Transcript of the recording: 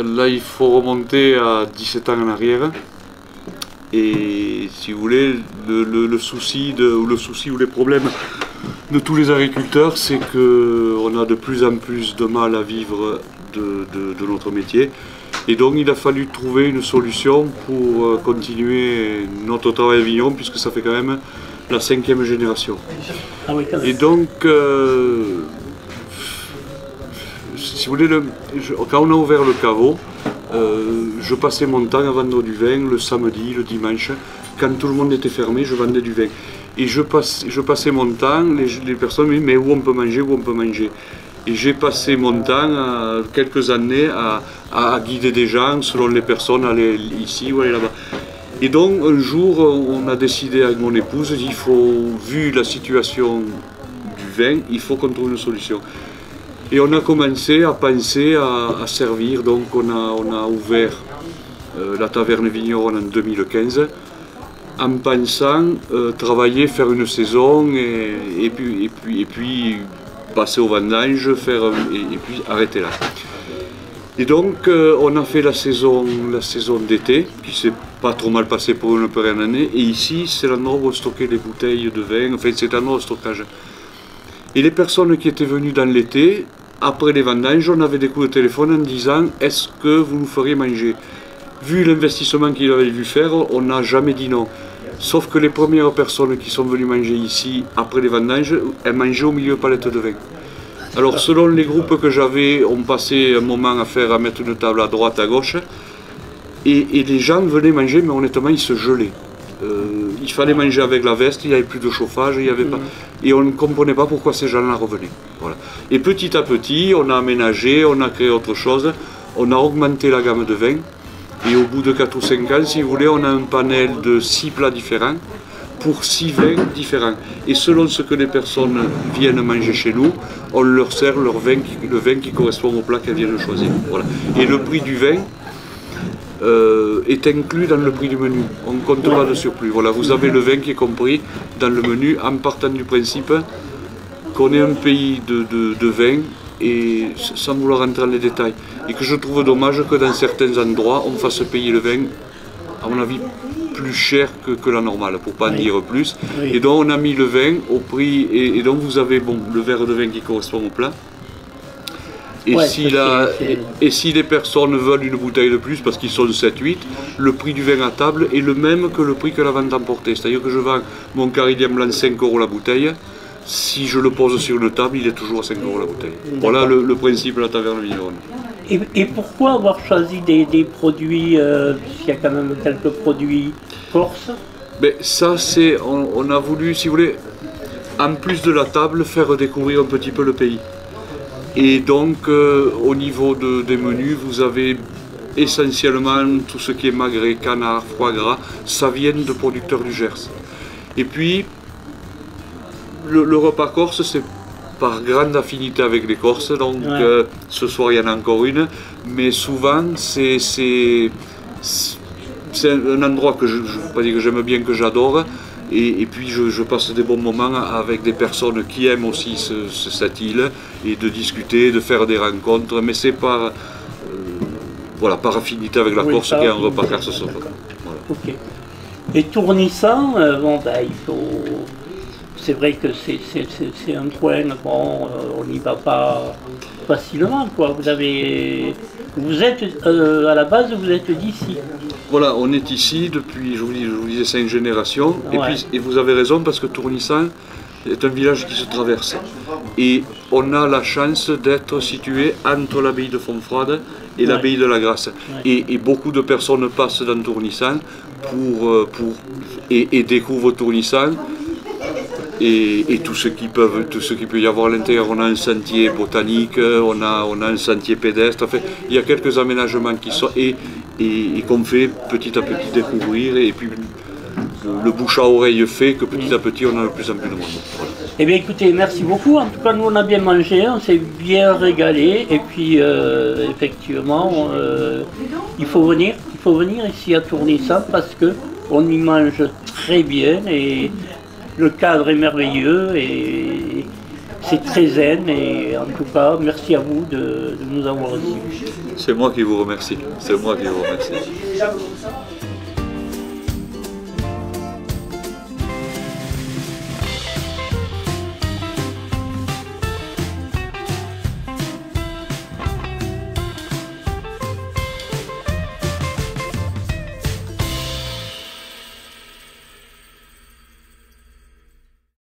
Là, il faut remonter à 17 ans en arrière. Et si vous voulez, le souci ou les problèmes de tous les agriculteurs, c'est qu'on a de plus en plus de mal à vivre de notre métier. Et donc, il a fallu trouver une solution pour continuer notre travail à vigneron, puisque ça fait quand même la 5e génération. Ah oui, et donc, si vous voulez, quand on a ouvert le caveau, je passais mon temps à vendre du vin le samedi, le dimanche. Quand tout le monde était fermé, je vendais du vin. Et je passais mon temps, les personnes me disaient, mais où on peut manger, où on peut manger. Et j'ai passé mon temps, quelques années, à guider des gens selon les personnes, aller ici ou aller là-bas. Et donc, un jour, on a décidé avec mon épouse, il faut, vu la situation du vin, il faut qu'on trouve une solution. Et on a commencé à penser à servir, donc on a ouvert la taverne vigneronne en 2015, en pensant travailler, faire une saison et puis passer au vendange, et puis arrêter là. Et donc on a fait la saison d'été, qui s'est pas trop mal passée pour une première année, et ici c'est l'endroit où on stockait les bouteilles de vin, enfin c'est un endroit de stockage. Et les personnes qui étaient venues dans l'été, après les vendanges, on avait des coups de téléphone en disant « Est-ce que vous nous feriez manger ?» Vu l'investissement qu'il avait dû faire, on n'a jamais dit non. Sauf que les premières personnes qui sont venues manger ici, après les vendanges, elles mangeaient au milieu de palettes de vin. Alors selon les groupes que j'avais, on passait un moment à mettre une table à droite, à gauche, et les gens venaient manger, mais honnêtement, ils se gelaient. Il fallait manger avec la veste, il n'y avait plus de chauffage, il y avait pas... et on ne comprenait pas pourquoi ces gens-là revenaient. Voilà. Et petit à petit, on a aménagé, on a créé autre chose, on a augmenté la gamme de vins, et au bout de 4 ou 5 ans, si vous voulez, on a un panel de 6 plats différents, pour 6 vins différents. Et selon ce que les personnes viennent manger chez nous, on leur sert le vin qui correspond au plat qu'elles viennent choisir. Voilà. Et le prix du vin est inclus dans le prix du menu. On ne compte pas de surplus. Voilà, vous avez le vin qui est compris dans le menu en partant du principe qu'on est un pays de vin, et sans vouloir rentrer dans les détails. Et que je trouve dommage que dans certains endroits, on fasse payer le vin, à mon avis, plus cher que la normale, pour ne pas en dire plus. Et donc on a mis le vin au prix, et donc vous avez le verre de vin qui correspond au plat. Et, si les personnes veulent une bouteille de plus, parce qu'ils sont 7-8, le prix du vin à table est le même que le prix que la vente emportée. C'est-à-dire que je vends mon Caridien blanc 5 € la bouteille, si je le pose sur une table, il est toujours à 5 € la bouteille. Voilà le principe de la taverne vigneronne. Et pourquoi avoir choisi des produits, puisqu'il y a quand même quelques produits corses? Mais ça, on a voulu, si vous voulez, en plus de la table, faire découvrir un petit peu le pays. Et donc, au niveau des menus, vous avez essentiellement tout ce qui est magret, canard, foie gras, ça vient de producteurs du Gers. Et puis, le repas corse, c'est par grande affinité avec les Corses, donc ce soir il y en a encore une, mais souvent c'est un endroit que je ne veux pas dire que j'aime bien, que j'adore, et puis je passe des bons moments avec des personnes qui aiment aussi cette île, et de discuter, de faire des rencontres, mais c'est par affinité avec la Corse qu'il y a un repas corse ce soir. Voilà. Okay. Et Tournissan, il faut... C'est vrai que c'est un coin, on n'y va pas facilement, quoi. Vous êtes, à la base, vous êtes d'ici. Voilà, on est ici depuis, je vous disais, 5 générations, et vous avez raison, parce que Tournissan est un village qui se traverse. Et on a la chance d'être situé entre l'abbaye de Fontfroide et l'abbaye de la Grasse. Et beaucoup de personnes passent dans Tournissan et découvrent Tournissan et tout ce qui peut y avoir à l'intérieur. On a un sentier botanique, on a un sentier pédestre. Enfin, il y a quelques aménagements qui sont et qu'on fait petit à petit découvrir, et puis le bouche à oreille fait que petit à petit on a de plus en plus de monde. Voilà. Eh bien écoutez, merci beaucoup. En tout cas, nous on a bien mangé, on s'est bien régalé. Et puis effectivement, il faut venir ici à Tournissan parce qu'on y mange très bien et le cadre est merveilleux et c'est très zen. Et en tout cas, merci à vous de nous avoir reçus. C'est moi qui vous remercie. C'est moi qui vous remercie.